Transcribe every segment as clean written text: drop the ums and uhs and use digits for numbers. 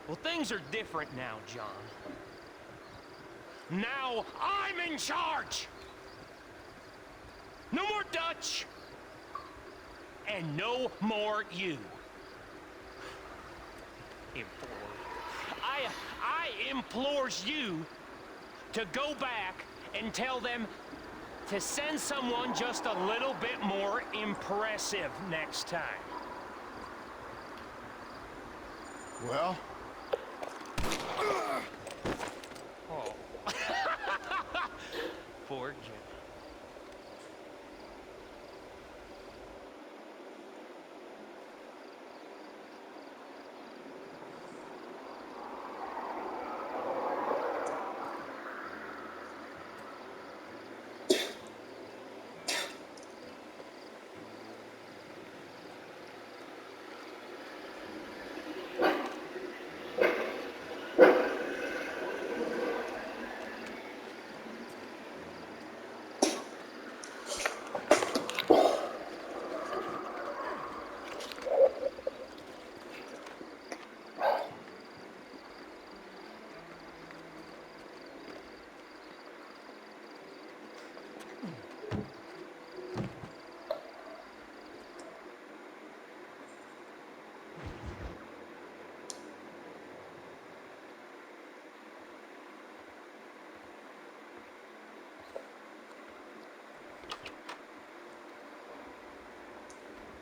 Well, things are different now, John. Now I'm in charge! No more Dutch! And no more you. I implores you to go back and tell them to send someone just a little bit more impressive next time. Well? Oh. Poor Jim.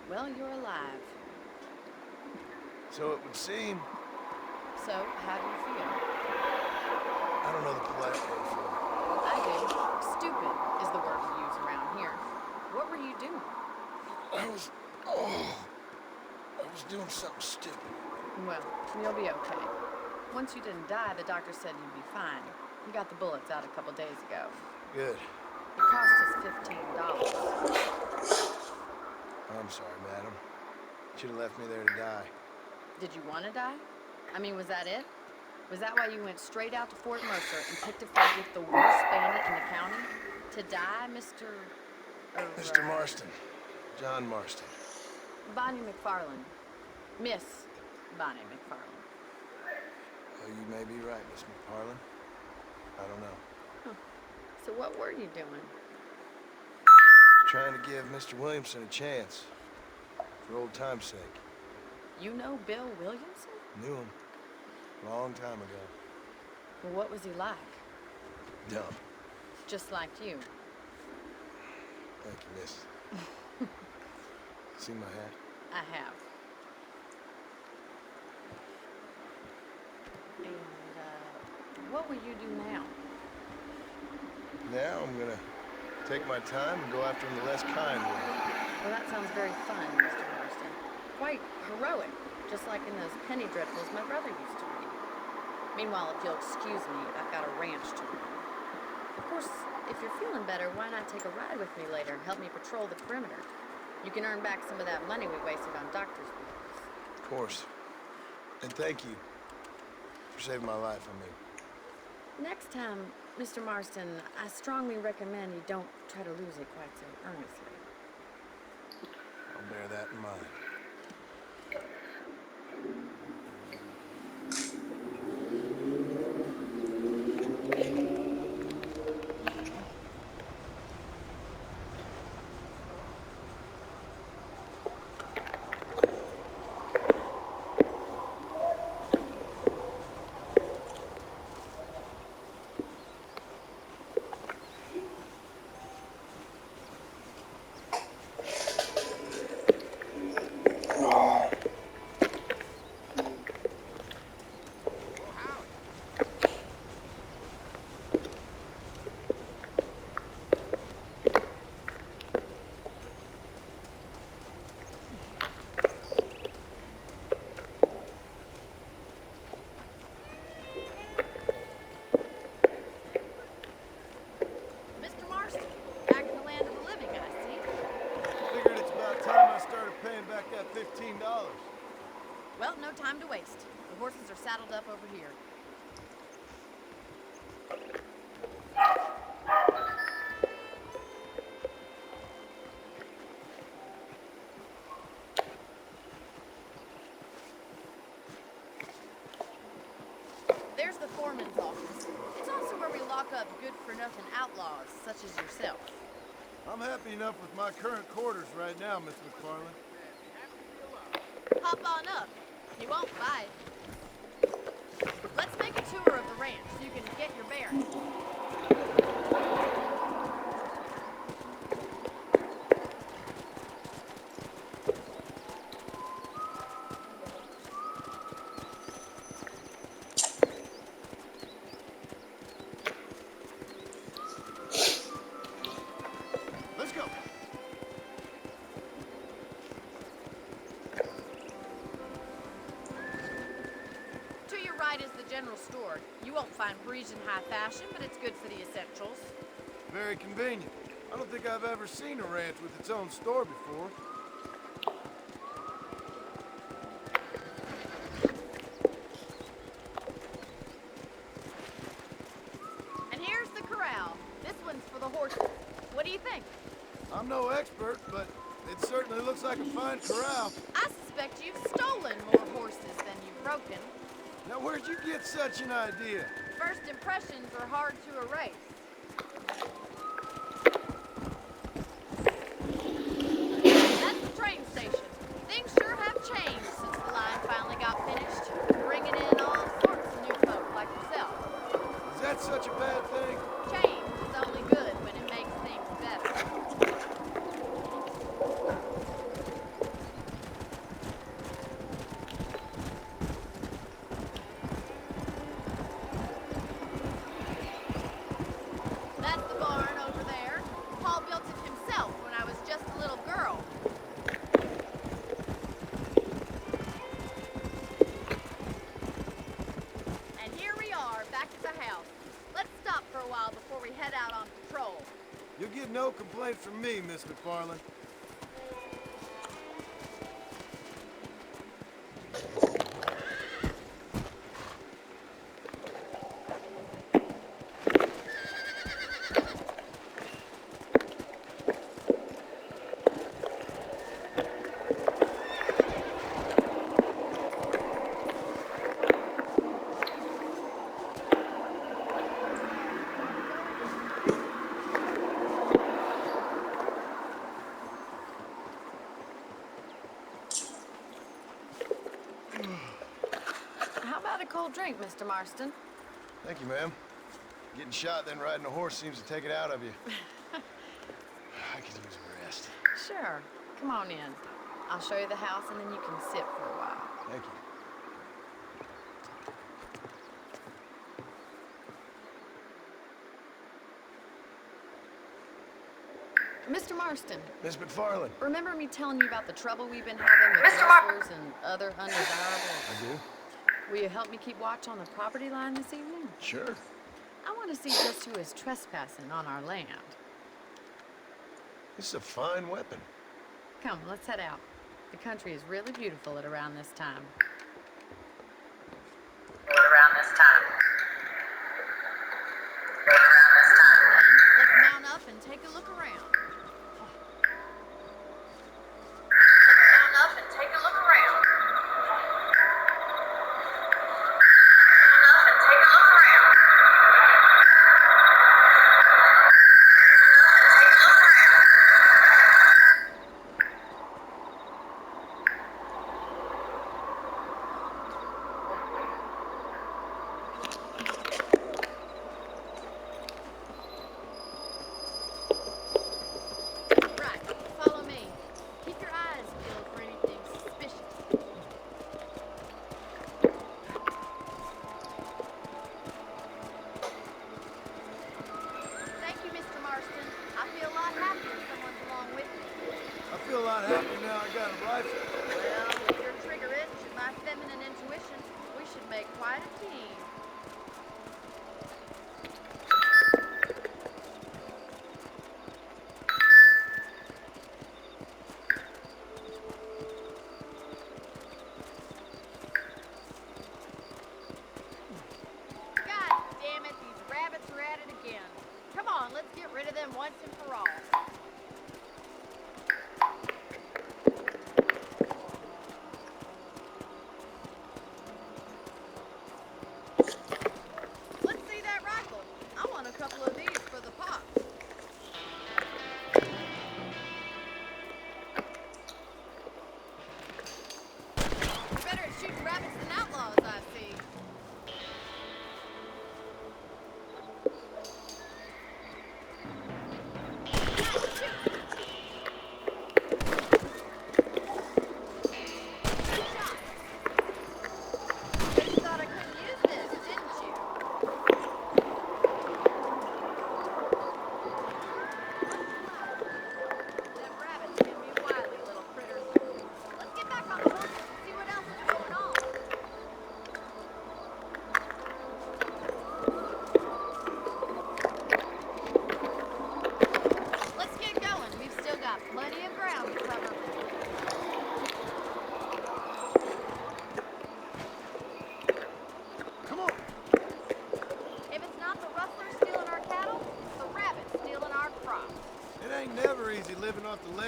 Well, you're alive. So it would seem. So, how do you feel? I don't know the polite word for it. I do. Stupid is the word we use around here. What were you doing? I was doing something stupid. Well, you'll be okay. Once you didn't die, the doctor said you'd be fine. He got the bullets out a couple days ago. Good. It cost us $15. I'm sorry, madam. Should have left me there to die. Did you want to die? I mean, was that it? Was that why you went straight out to Fort Mercer and picked a fight with the worst bandit in the county? To die, Mr. Mr. Marston. John Marston. Bonnie McFarland. Miss Bonnie McFarland. Oh, you may be right, Miss McFarland. I don't know. Huh. So what were you doing? Trying to give Mr. Williamson a chance. For old time's sake. You know Bill Williamson? Knew him. Long time ago. Well, what was he like? Dumb. Just like you. Thank you, miss. See my hat? I have. And, what will you do now? Now I'm gonna take my time and go after him the less kind way. Well, that sounds very fun, Mr. Marston. Quite heroic, just like in those penny dreadfuls my brother used to read. Meanwhile, if you'll excuse me, I've got a ranch to run. Of course, if you're feeling better, why not take a ride with me later and help me patrol the perimeter? You can earn back some of that money we wasted on doctor's bills. Of course. And thank you for saving my life, I mean. Next time, Mr. Marston, I strongly recommend you don't try to lose it quite so earnestly. I'll bear that in mind. Mr. Marston, back in the land of the living, I see. Figured it's about time I started paying back that $15. Well, no time to waste. The horses are saddled up over here. sheriff's office. It's also where we lock up good-for-nothing outlaws, such as yourself. I'm happy enough with my current quarters right now, Miss McFarland. Hop on up. He won't bite. Let's make a tour of the ranch so you can get your bearings. Let's go. To your right is the general store. You won't find Parisian high fashion, but it's good for the essentials. Very convenient. I don't think I've ever seen a ranch with its own store before. And here's the corral. This one's for the horses. What do you think? I'm no expert, but it certainly looks like a fine corral. I suspect you've stolen more horses than you've broken. Now, where'd you get such an idea? First impressions are hard to erase. That's the train station. Things sure have changed since the line finally got finished, bringing in all sorts of new folk like yourself. Is that such a bad thing? Change is only good when it makes things better. That's the barn over there. Paul built it himself when I was just a little girl. And here we are, back at the house. Let's stop for a while before we head out on patrol. You'll get no complaint from me, Miss McFarland. How about a cold drink, Mr. Marston? Thank you, ma'am. Getting shot, then riding a horse seems to take it out of you. I could use a rest. Sure. Come on in. I'll show you the house and then you can sit for a while. Thank you. Mr. Marston, Miss McFarland. remember me telling you about the trouble we've been having with rustlers and other undesirables? I do? Will you help me keep watch on the property line this evening? Sure. I want to see just who is trespassing on our land. This is a fine weapon. Come, let's head out. The country is really beautiful at around this time. Around this time. Let's mount up and take a look around. Mount up and take a look around. Mount up and take a look around. Take a look around.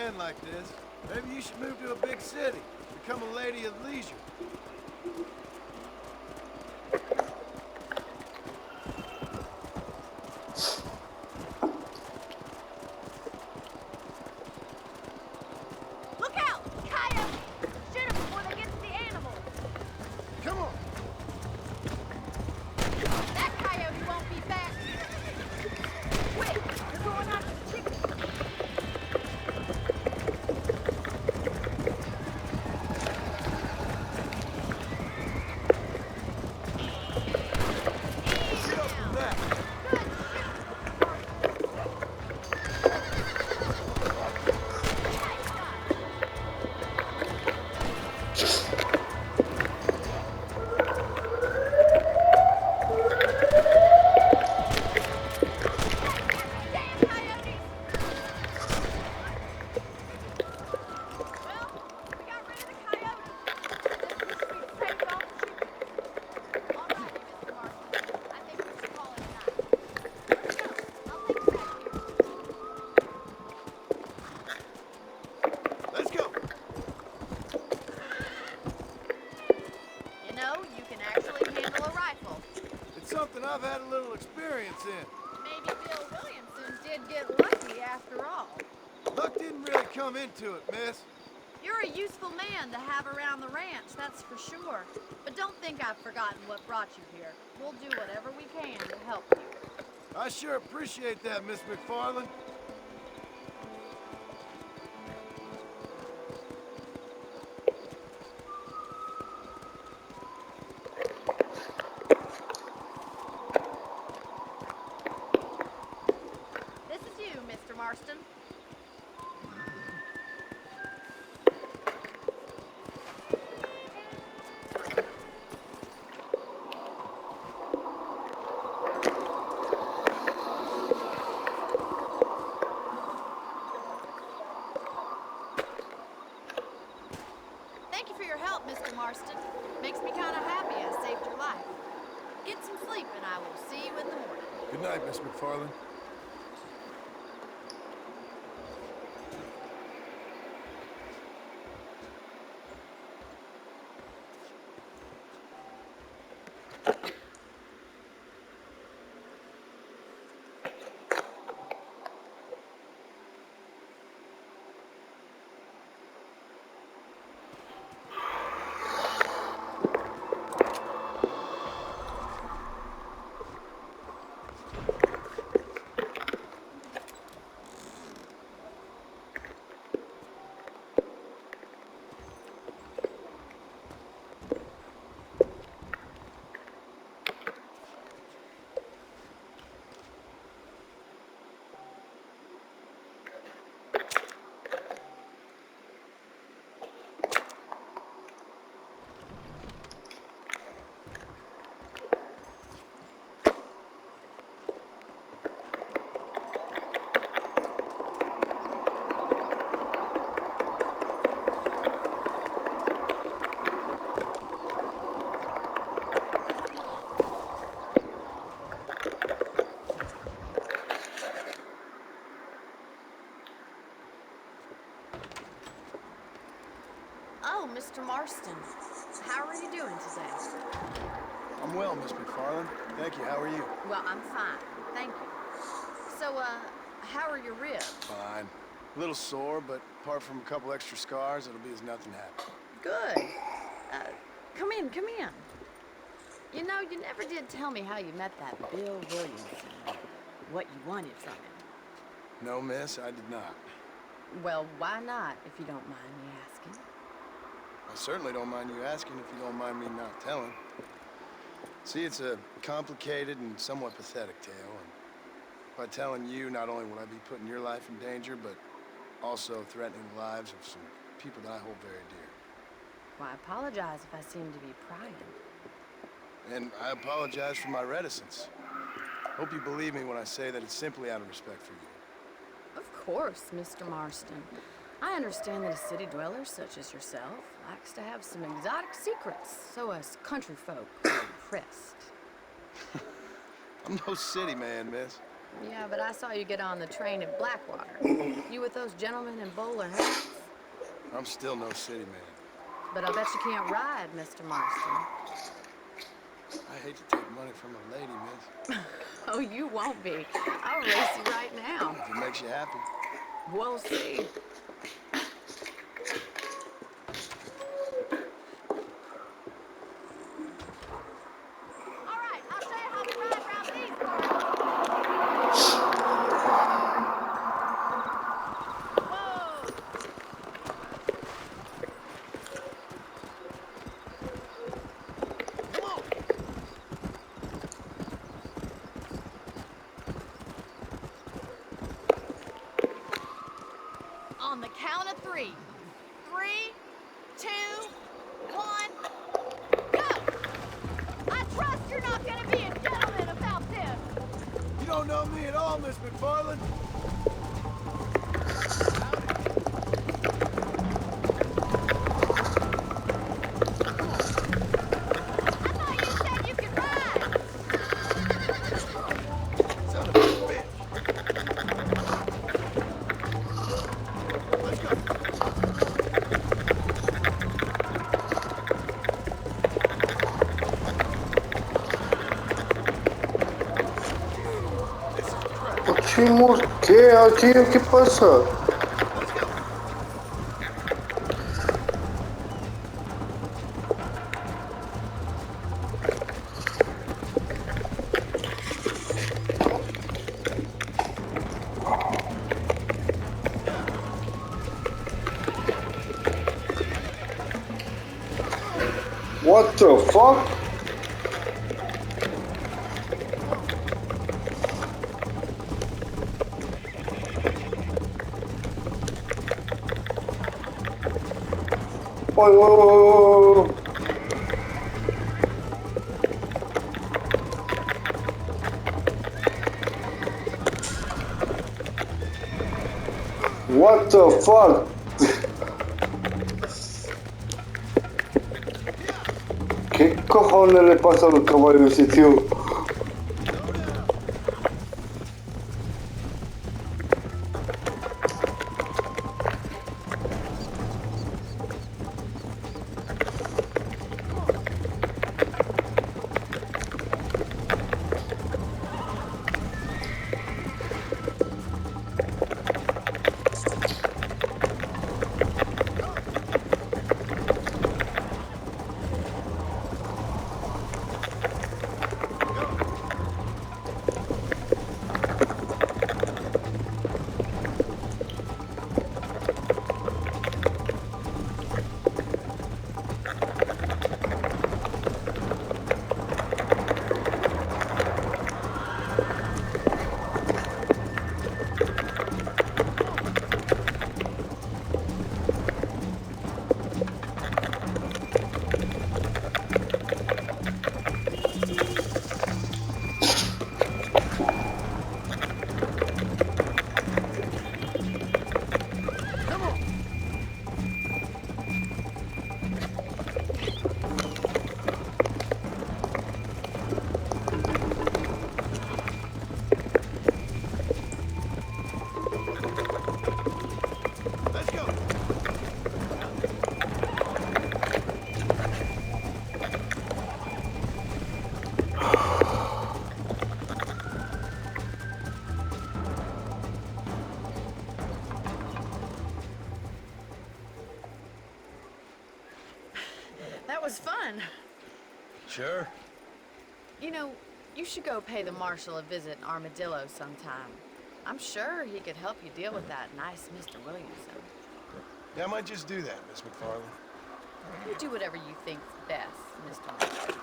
man like this. Maybe you should move to a big city. Become a lady of leisure. Look out! Coyote! Shoot them before they get to the animals. Come on! That coyote won't be back. Quick! They're going after the chickens. Get up from that! Damn coyotes! Well, we got rid of the coyotes. This used to be the safe off the chickens. All right, Mr. Marston. I think we should call it a night. So, I'll take you back here. Let's go! You know, you can actually handle a rifle. It's something I've had a little experience in. Maybe Bill Williamson did get lucky after all. Luck didn't really come into it, miss. You're a useful man to have around the ranch, that's for sure. But don't think I've forgotten what brought you here. We'll do whatever we can to help you. I sure appreciate that, Miss McFarland. This is you, Mr. Marston. Thank you for your help, Mr. Marston. Makes me kind of happy I saved your life. Get some sleep and I will see you in the morning. Good night, Miss McFarland. Oh, Mr. Marston. How are you doing today? I'm well, Miss McFarland. Thank you. How are you? Well, I'm fine. Thank you. So, how are your ribs? Fine. A little sore, but apart from a couple extra scars, it'll be as nothing happened. Good. Come in, come in. You know, you never did tell me how you met that Bill Williamson. What you wanted from him. No, miss, I did not. Well, why not, if you don't mind me asking? I certainly don't mind you asking if you don't mind me not telling. See, it's a complicated and somewhat pathetic tale, and by telling you, not only will I be putting your life in danger, but also threatening the lives of some people that I hold very dear. Well, I apologize if I seem to be prying. And I apologize for my reticence. Hope you believe me when I say that it's simply out of respect for you. Of course, Mr. Marston. I understand that a city dweller such as yourself likes to have some exotic secrets, so us country folk are impressed. I'm no city man, miss. Yeah, but I saw you get on the train at Blackwater. You with those gentlemen in bowler hats? I'm still no city man. But I bet you can't ride, Mr. Marston. I hate to take money from a lady, miss. Oh, you won't be. I'll race you right now. If it makes you happy. We'll see. All right, I'll show you how we ride around these parts. Whoa! On the count of three. 3, 2, 1, go! I trust you're not gonna be a gentleman about this. You don't know me at all, Miss McFarland. I thought you said you could ride. Son of a bitch. Let's go. ¿Qué pasa? What the fuck? Oh. What the fuck? ¿Qué cojones le pasa a los caballos ese tío? Let's go. That was fun. Sure. You know, you should go pay the marshal a visit in Armadillo sometime. I'm sure he could help you deal with that nice Mr. Williamson. Yeah, I might just do that, Miss McFarland. You do whatever you think's best, Mr. Marston.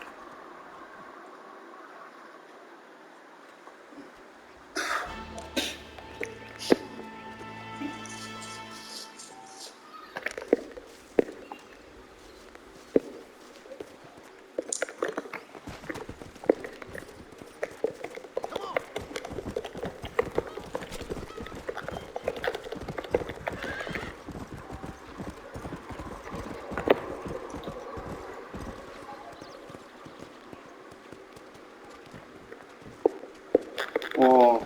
Oh.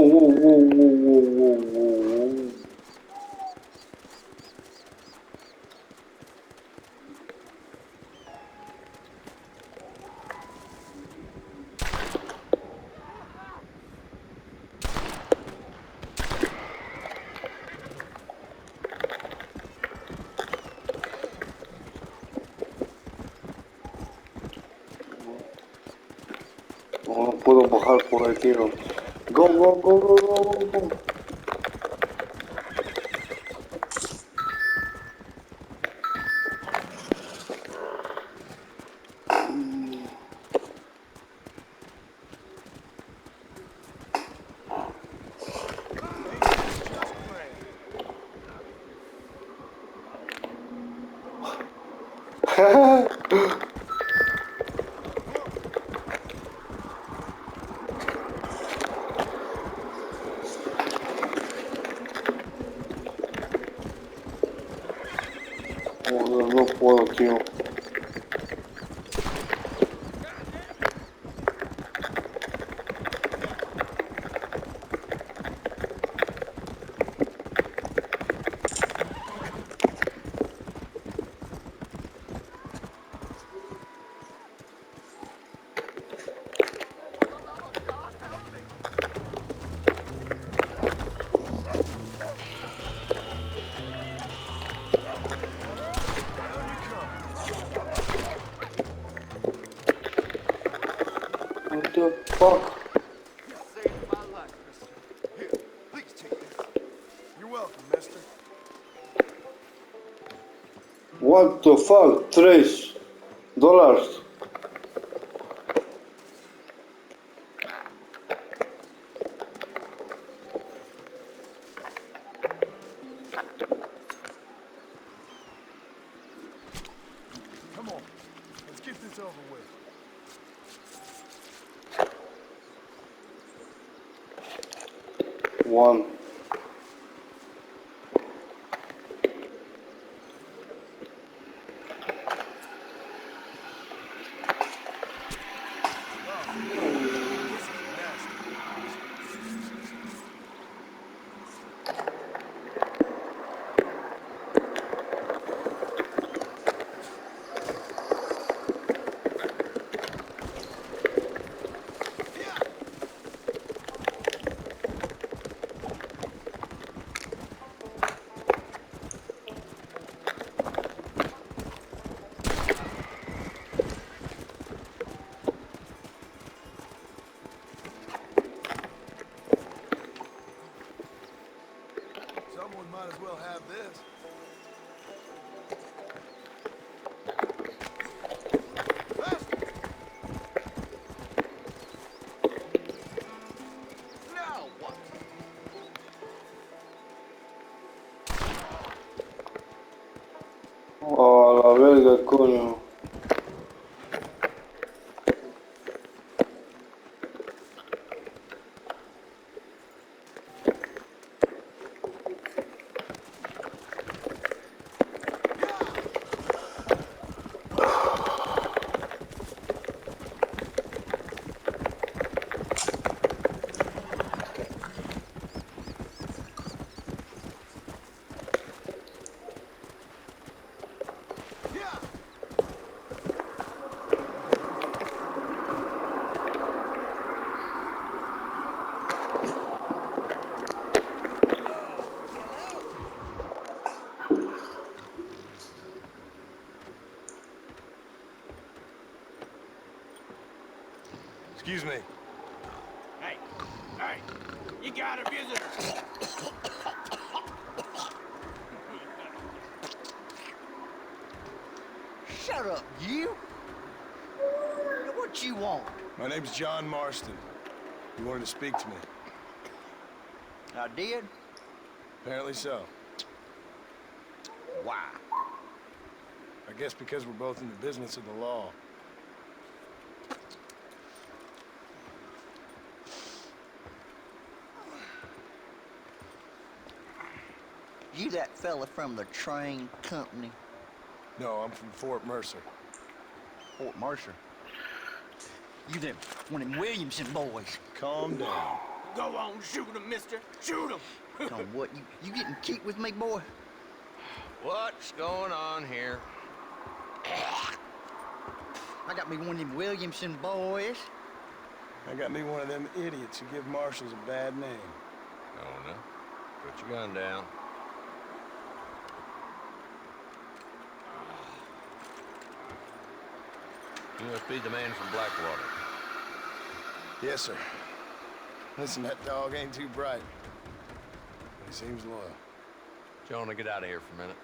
whoa, whoa, whoa, whoa, whoa, whoa. No puedo bajar por aquí, no. Go, go, go, go, go, go, go. No, no puedo, tío. What the fuck? You saved my life, mister. Here, please take this. You're welcome, mister. What the fuck? $3. Come on, let's get this over with. One. This is nasty. Someone might as well have this. Faster! Now what? Oh, la verga, coño. Yeah! Excuse me. Hey, hey, you got a visitor. Shut up, you! What you want? My name's John Marston. You wanted to speak to me. I did? Apparently so. Why? I guess because we're both in the business of the law. You that fella from the train company? No, I'm from Fort Mercer. Fort Mercer. You them one of them Williamson boys. Calm down. Go on, shoot him, mister. Shoot him. Tom, what? You getting cute with me, boy? What's going on here? I got me one of them Williamson boys. I got me one of them idiots who give marshals a bad name. Oh, no. Put your gun down. You must be the man from Blackwater. Yes, sir. Listen, that dog ain't too bright. But he seems loyal. Jonah, get out of here for a minute.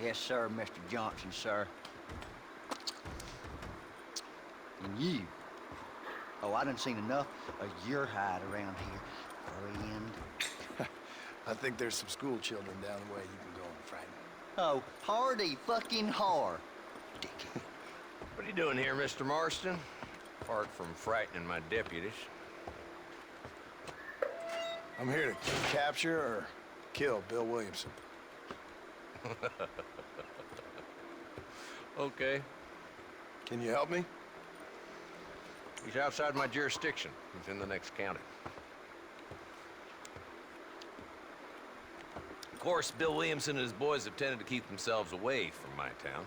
Yes, sir, Mr. Johnson, sir. And you. Oh, I done seen enough of your hide around here, friend. I think there's some school children down the way you can go and frighten. Oh, hardy fucking har. Dickhead. What are you doing here, Mr. Marston? Apart from frightening my deputies. I'm here to capture or kill Bill Williamson. Okay. Can you help me? He's outside my jurisdiction. He's in the next county. Of course, Bill Williamson and his boys have tended to keep themselves away from my town.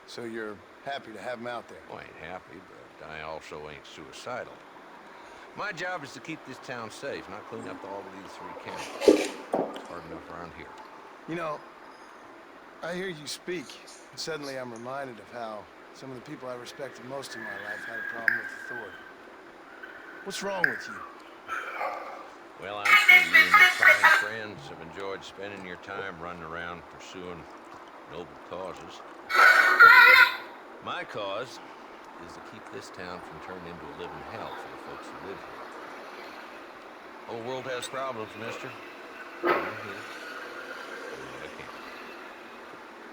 So you're happy to have him out there? Well, I ain't happy, but I also ain't suicidal. My job is to keep this town safe, not clean up all of these 3 counties. It's hard enough around here. You know, I hear you speak, and suddenly I'm reminded of how some of the people I respected most in my life had a problem with authority. What's wrong with you? Well, I'm sure you and your fine friends have enjoyed spending your time running around pursuing noble causes. My cause is to keep this town from turning into a living hell for the folks who live here. Whole world has problems, mister. I'm here. Doing what I can.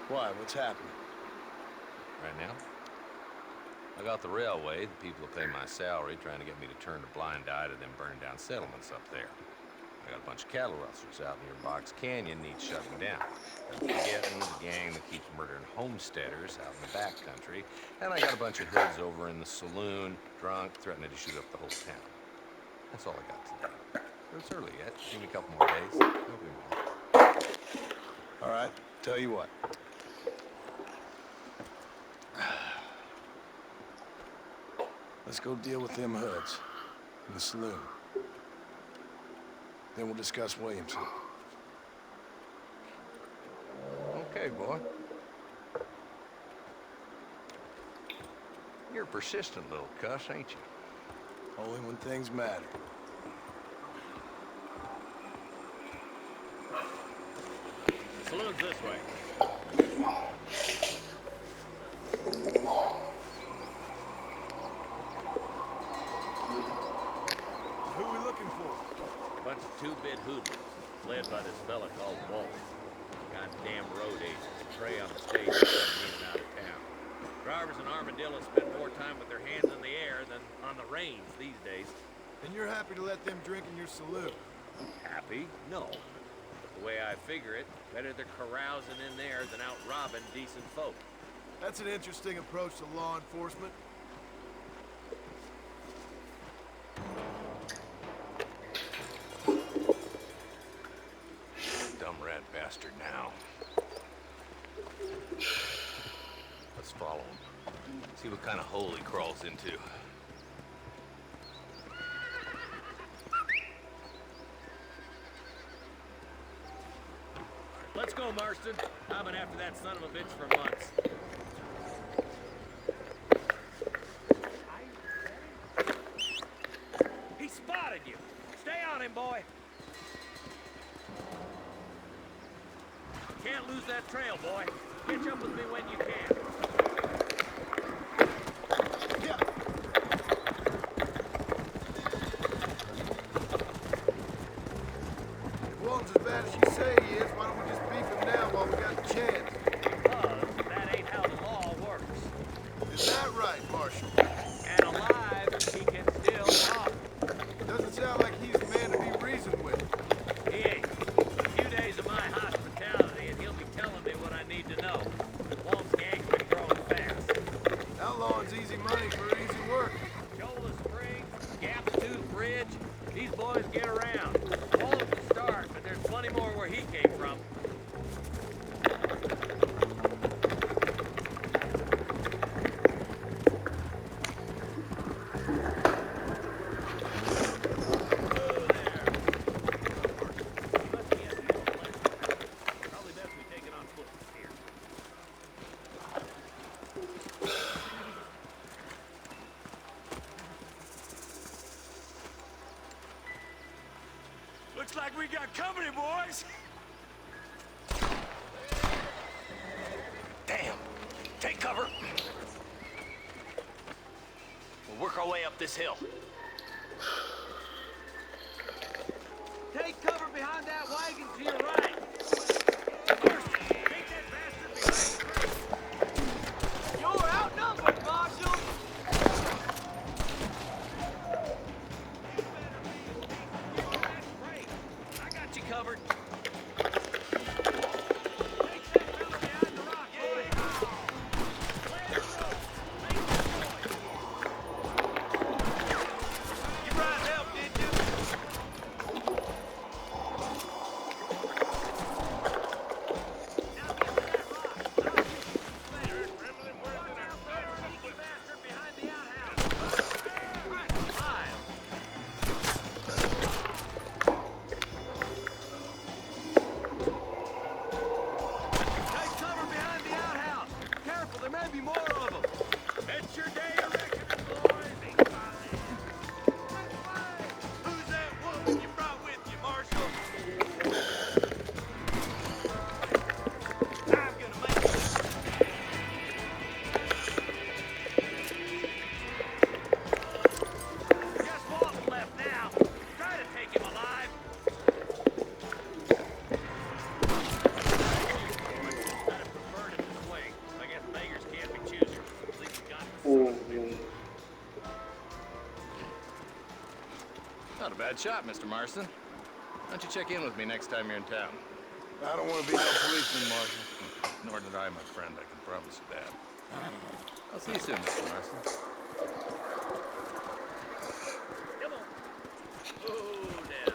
Why? What's happening? Right now, I got the railway, the people who pay my salary, trying to get me to turn a blind eye to them burned down settlements up there. I got a bunch of cattle rustlers out near Box Canyon needs shutting down. And forgetting the gang that keeps murdering homesteaders out in the back country. And I got a bunch of hoods over in the saloon, drunk, threatening to shoot up the whole town. That's all I got today. But it's early yet. Give me a couple more days. There'll be more. All right, tell you what. Let's go deal with them hoods in the saloon. Then we'll discuss Williamson. Okay, boy. You're a persistent little cuss, ain't you? Only when things matter. Saloon's this way. Who are we looking for? Bunch of two-bit hoodlums, led by this fella called Walt. Goddamn road agents, prey on the stage in and out of town. Drivers and armadillos spend more time with their hands in the air than on the reins these days. And you're happy to let them drink in your saloon? Happy? No. The way I figure it, better they're carousing in there than out robbing decent folk. That's an interesting approach to law enforcement. Dumb rat bastard now. Let's follow him. See what kind of hole he crawls into. Let's go, Marston. I've been after that son of a bitch for months. He spotted you. Stay on him, boy. Can't lose that trail, boy. Catch up with me when you can. If Walton's as bad as you say he is, why don't we just beef him now while we got the chance? That ain't how the law works. Is that right, Marshal? And alive, he can still talk. Doesn't sound like he's the man to be reasoned with. He ain't. A few days of my hospitality, and he'll be telling me what I need to know. Walt's gang's been Looks like we got company, boys. Damn. Take cover. We'll work our way up this hill. Take cover behind that wagon to your right. Take that bastard behind. You're outnumbered, Marshal. I got you covered. Take that fella behind the rock, boy. You brought help, did you? Not a bad shot, Mr. Marston. Why don't you check in with me next time you're in town? I don't want to be no policeman, Marshal. Nor did I, my friend. I can promise you that. I'll see you soon, Mr. Marston. Come on. Oh, down.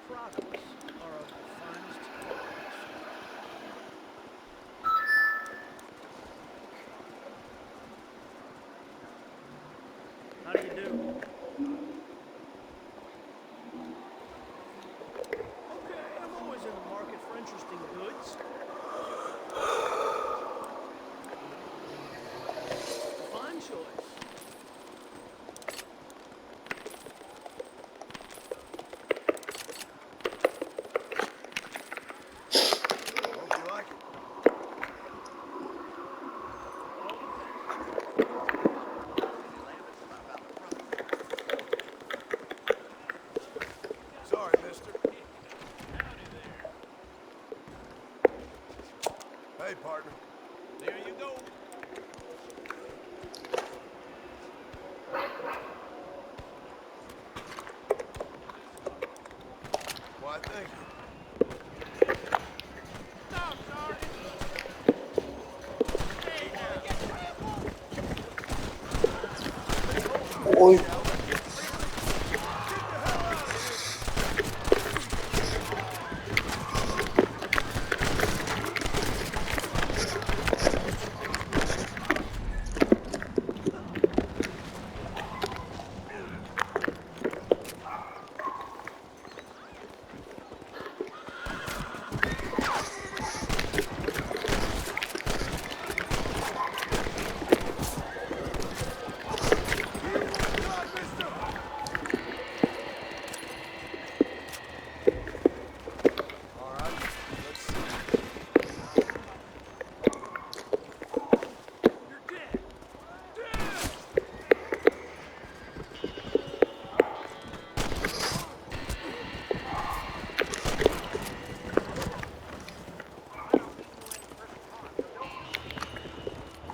products are of the finest quality, sir. How do you do? Okay, I'm always in the market for interesting goods. Fine choice. Hope you like it. Sorry, mister. Hey, partner. There you go. Why, thank you. Stop, Sergeant! Hey, now! Oj. All right, let's see. You're dead! Dead!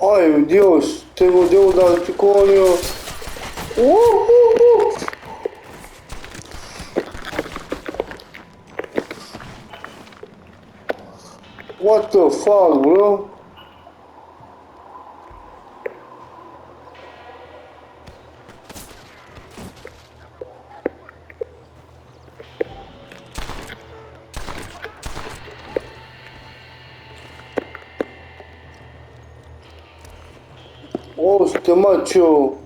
Ay, Dios, devo darti coño. Uh. What the fuck, bro? Oh, este macho.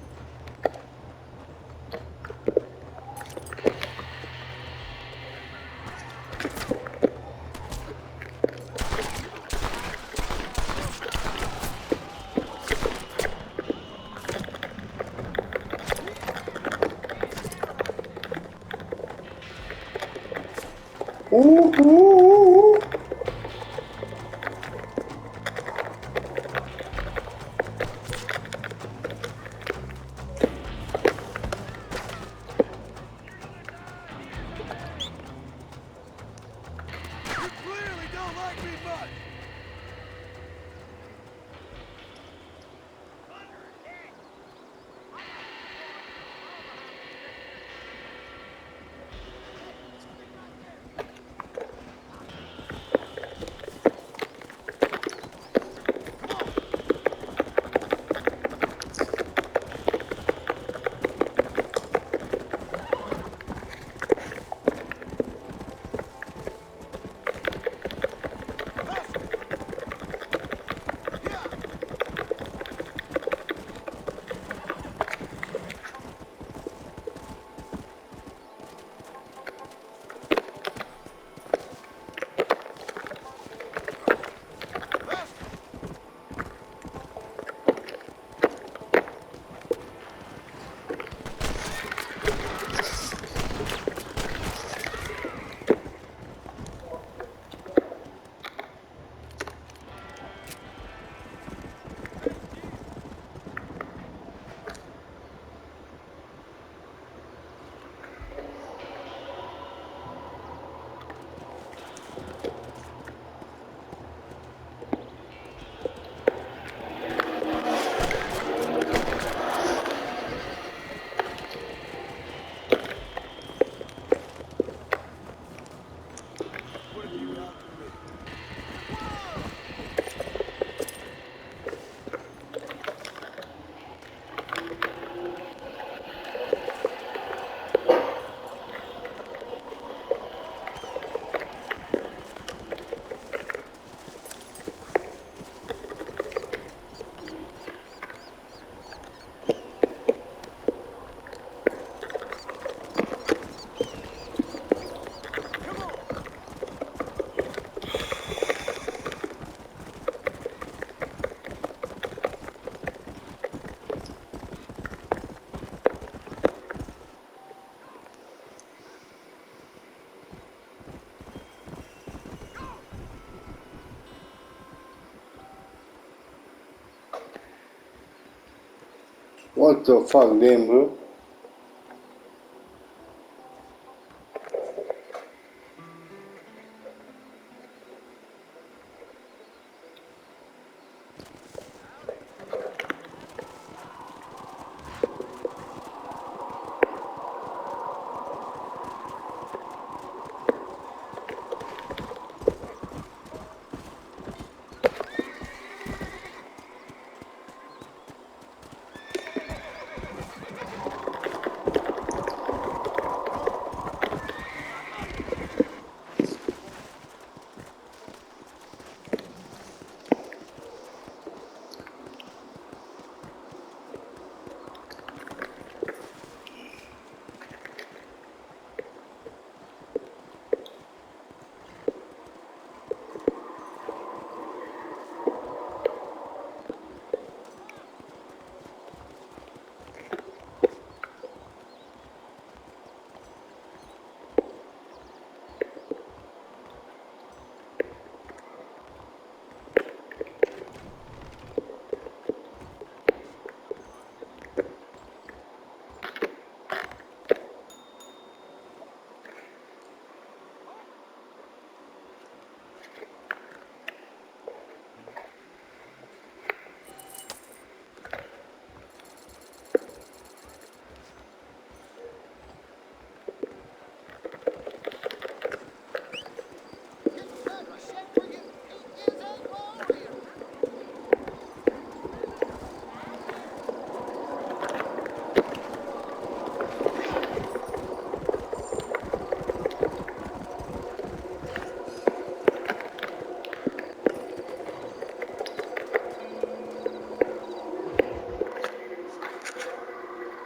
Uh. You clearly don't like me much. What the fuck, damn, bro?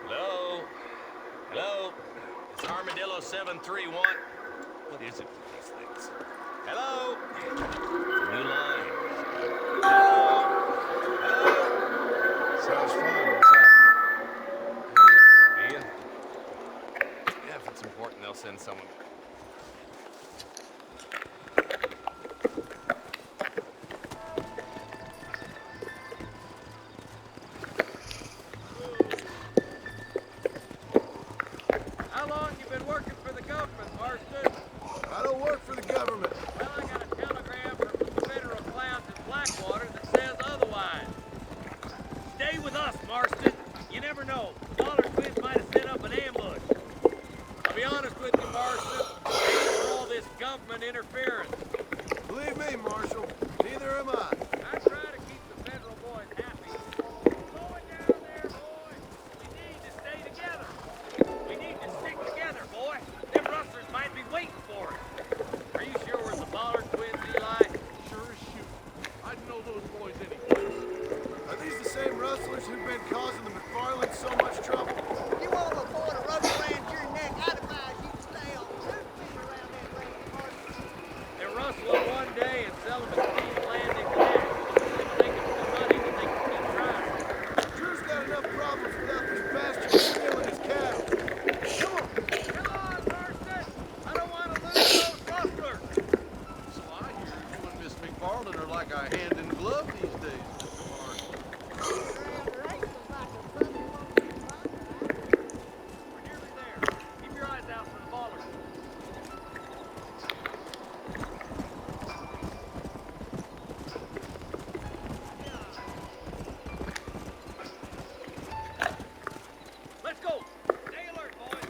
Hello? Hello? It's Armadillo 731. What is it for these things? Hello? New line. Hello? Hello? Sounds fun. What's happening? Ian? Yeah, if it's important, they'll send someone. How long you been working for the government, Marston? I don't work for the government. Well, I got a telegram from some federal clowns in Blackwater that says otherwise. Stay with us, Marston. You never know. The Dollar Twins might have set up an ambush. I'll be honest with you, Marston. I ain't for all this government interference. Believe me, Marshal, neither am I. I try to keep the federal boys happy. Going down there, boys. We need to stay together. We need to stick together, boy. Them rustlers might be waiting for us. Are you sure we're the Pollard twins, Eli? Sure as shoot. I'd know those boys anyway. Are these the same rustlers who've been causing the McFarlands so much trouble? You want to afford a rubber around your neck, I'd advise you to stay on 2 feet around that lady, Martin. They're rustling one day and selling at Steve's Landing the next. They think it's the money that they can keep trying. Drew's got enough problems without these bastards stealing his cattle. Come on. Come on, Marston! I don't want to lose those rustlers! So I hear you and Miss McFarland are like a hand in glove these days, Mr. Martin. We're nearly there. Keep your eyes out for the ballers. Let's go! Stay alert, boys!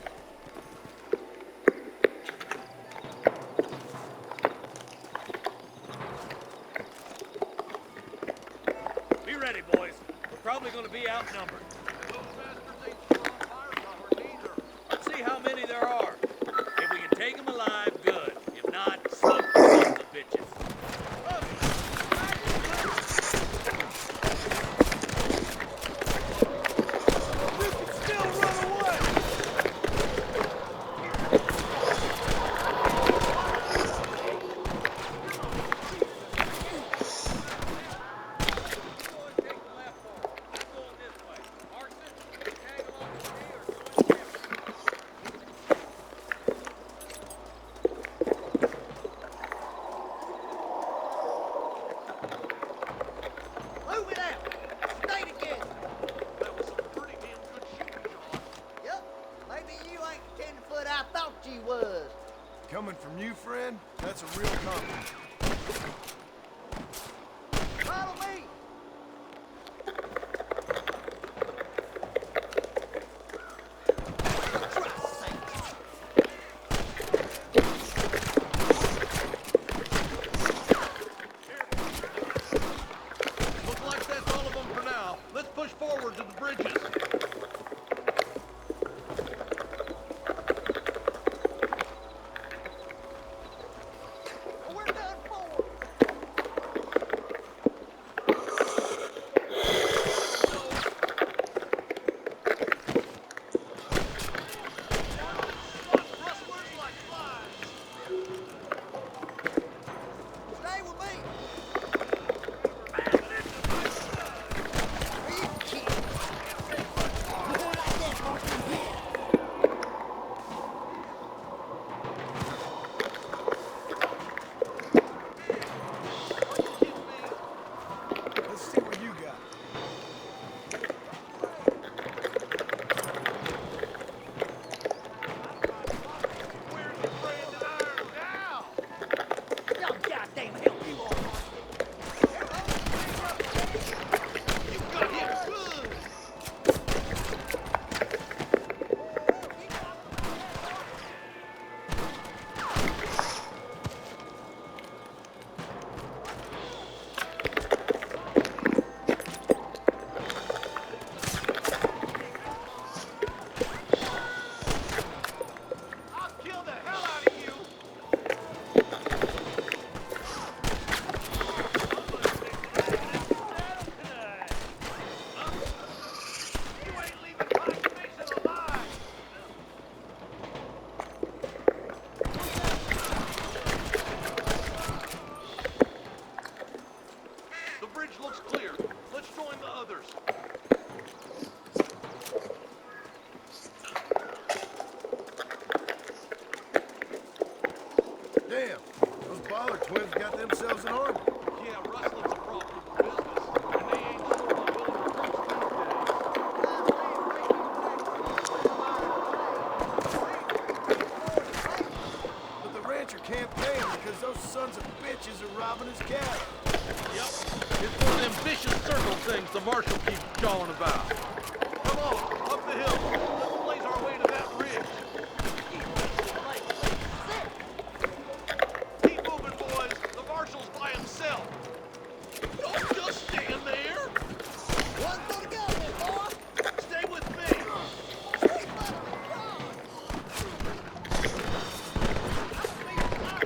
Be ready, boys. We're probably going to be outnumbered. Those bastards ain't strong firepower neither. Let's see how many there are. If we can take them alive, good. If not, slug the bitches. Boys, take the left fork. I'm going this way. Coming from you, friend, that's a real compliment. Follow me. Looks like that's all of them for now. Let's push forward to the bridges. We're done for. Rustlers like flies. Stay with me. Let's see what you got. Where's the branded iron now? Y'all goddamn help you all. You got him good. I'll kill the hell out of you. You ain't leaving Pike Mason alive. The bridge looks clear. Let's join the others. Damn, those Ballard twins got themselves an army. Yeah, rustling's a profitable business, and they ain't short on willing recruits these days. But the rancher can't pay him because those sons of bitches are robbing his cattle. Yep. It's one of them vicious circle things the marshal keeps jawing about. Come on, up the hill. Let's blaze our way to that ridge. Keep moving, boys. The marshal's by himself. Don't just stand there. One for the government, boy. Stay with me. Sweet mother of God.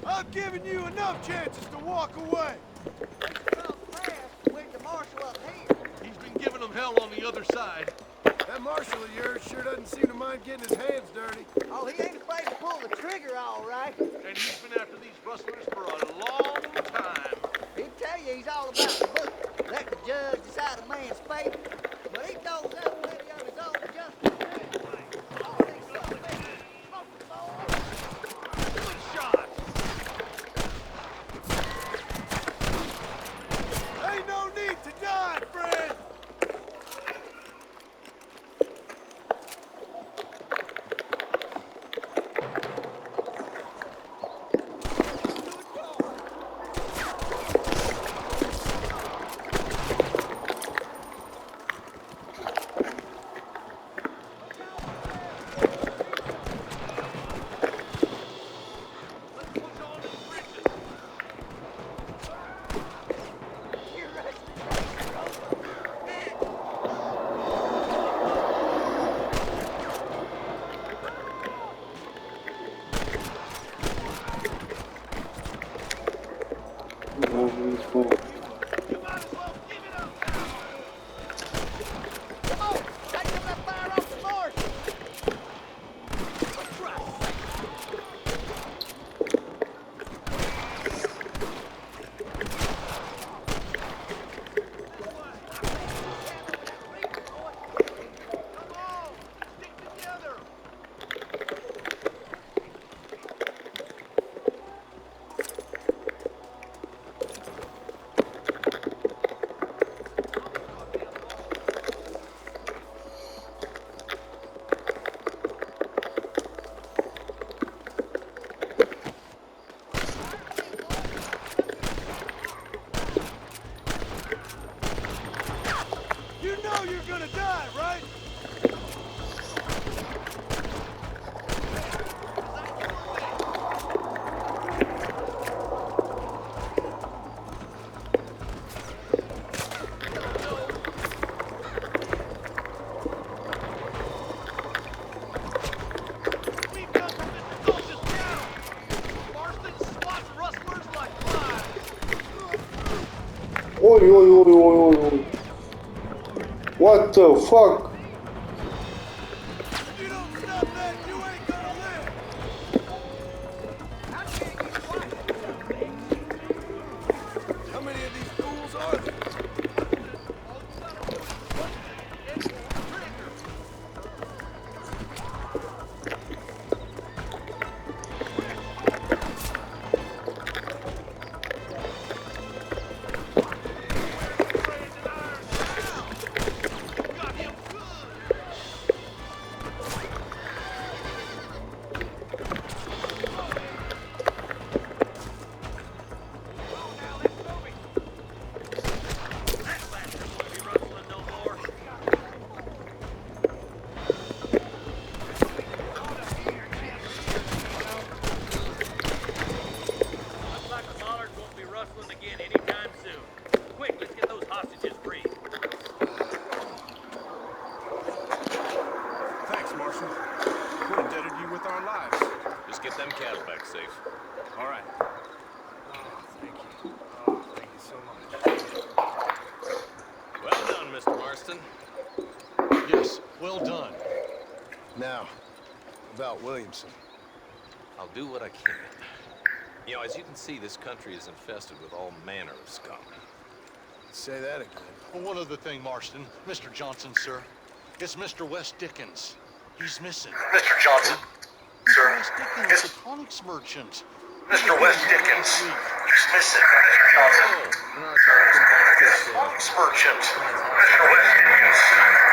I've given you enough chances to walk away. Where's the marshal up here? He's been giving them hell on the other side. That marshal of yours sure doesn't seem to mind getting his hands dirty. Oh, he ain't afraid to pull the trigger, all right. And he's been after these rustlers for a long time. He'd tell you he's all about the book. Let the judge decide a man's fate. But he knows that plenty of his own justice. All these sons of bitches, smoking boys. Good shot. Ain't no need to die, friend. What the fuck? If you don't stop that, you ain't gonna live. How many of these fools are there? Looks like the Bollards won't be rustling again anytime soon. Quick, let's get those hostages free. Thanks, Marshal. We're indebted to you with our lives. Just get them cattle back safe. All right. Oh, thank you. Oh, thank you so much. Well done, Mr. Marston. Yes, well done. Now, about Williamson. I'll do what I can. You know, as you can see, this country is infested with all manner of scum. Say that again. Well, one other thing, Marston. Mr. Johnson, sir. It's Mr. West Dickens. He's missing. Mr. Johnson, Mr. sir, West Dickens, the tonics merchant. Mr. West Dickens. He's missing, Mr. Johnson. Oh, and our Captain Baptist, Tonics merchant. Mr. West Dickens.